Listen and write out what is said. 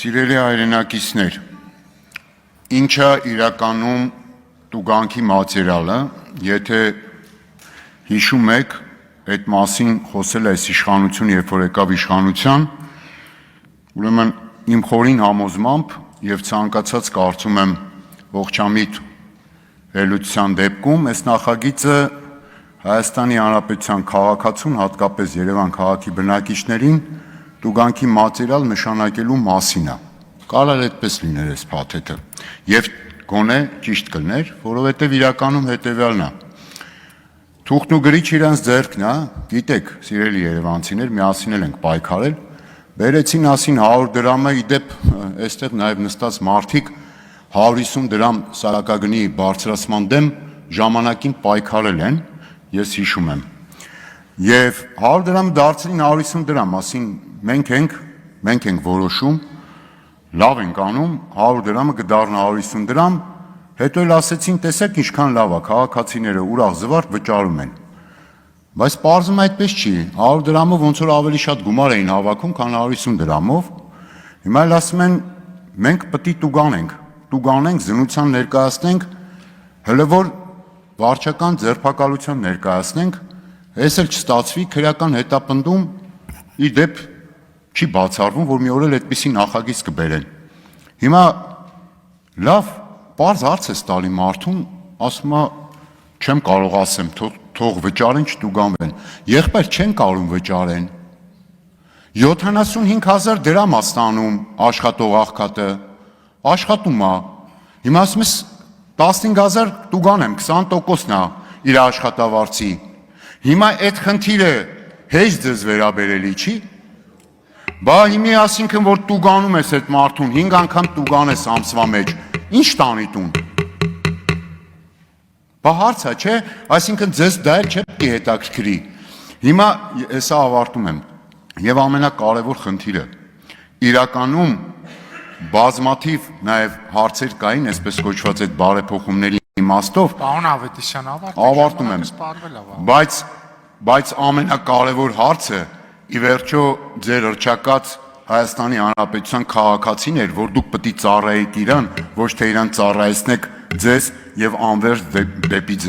Սիրելի հայրենակիցներ, ինչա իրականում տուգանքի մատերիալը, եթե հիշում եք, այդ մասին խոսել է այս իշխանությունը, երբ որ եկավ իշխանության, ուրեմն իմ խորին համոզմամբ եւ ցանկացած կարծում եմ ողջամիտ վերլուծության դեպքում այս նախագիծը Հայաստանի Հանրապետության քաղաքացուն, հատկապես Երևան քաղաքի բնակիչներին տուգանքի մատերիալ նշանակելու մասին է։ Կարող է այդպես լիներ այս փաթեթը եւ գոնե ճիշտ կլներ, որովհետեւ իրականում հետեւյալն է։ Թուղթն ու գրիչ իրանց ձեռքն է, գիտեք, սիրելի երևանցիներ, միասին ենք պայքարել, բերեցին ասին 100 դրամը, իդեպ այստեղ նաեւ նստած մարդիկ 150 դրամ սարակագնի բարձրացման դեմ ժամանակին պայքարել են, ես հիշում եմ։ Եվ 100 դրամ դարձրին 150 դրամ, ասին մենք ենք որոշում, լավ ենք անում, 100 դրամը կդառնա 150 դրամ, հետո էլ ասեցին, տեսեք ինչքան լավ է, քաղաքացիները ուրախ զվարթ վճարում են։ Բայց պարզվում է այդպես չի, 100 դրամը ոնց որ ավելի շատ գումար էին հավաքում, քան 150 դրամով։ Հիմա էլ ասում են, մենք պետք է տուգանենք, զնության ներկայացնենք, հələ որ վարչական ձերբակալության ներկայացնենք, այս էլ չստացվի, քրեական հետապնդում ի դեպ չի բացառվում, որ մի օր էլ այդպիսի նախագիծ կբերեն։ Հիմա լավ, պարզ հարց է տալի մարդուն, ասում է, չեմ կարող ասեմ, թող վճարեն, չտուգանվեն։ Եղբայր չեն կարող վճարեն։ 75,000 դրամ է ստանում աշխատող աղքատը, աշխատում է։ Հիմա ասում ես 15,000 տուգանեմ, 20%-ն է իր աշխատավարձի։ Հիմա այդ խնդիրը հեշ ձեզ վերաբերելի չի։ Բա հիմի ասինքն որ տուգանում ես այդ մարդուն, 5 անգամ տուգանես ամսվա մեջ, ինչ տանի տուն։ Բա հարց է, չէ, այսինքն ձեզ դա էլ չի հետաքրքրի։ Հիմա հեսա ավարտում եմ։ Եվ ամենակարևոր խնդիրը, իրականում բազմաթիվ նաև հարցեր կային, այսպես կոչված այդ բարեփոխումների իմաստով։ Պարոն Ավետիսյան, ավարտում եմ։ Բայց ամենակարևոր հարցը ի վերջո ձեր հռչակած Հայաստանի Հանրապետության քաղաքացին էր, որ դուք պետք է ծառայեք իրան, ոչ թե իրան ծառայեցնեք ձեզ եւ անվերջ դեպի ձեզ։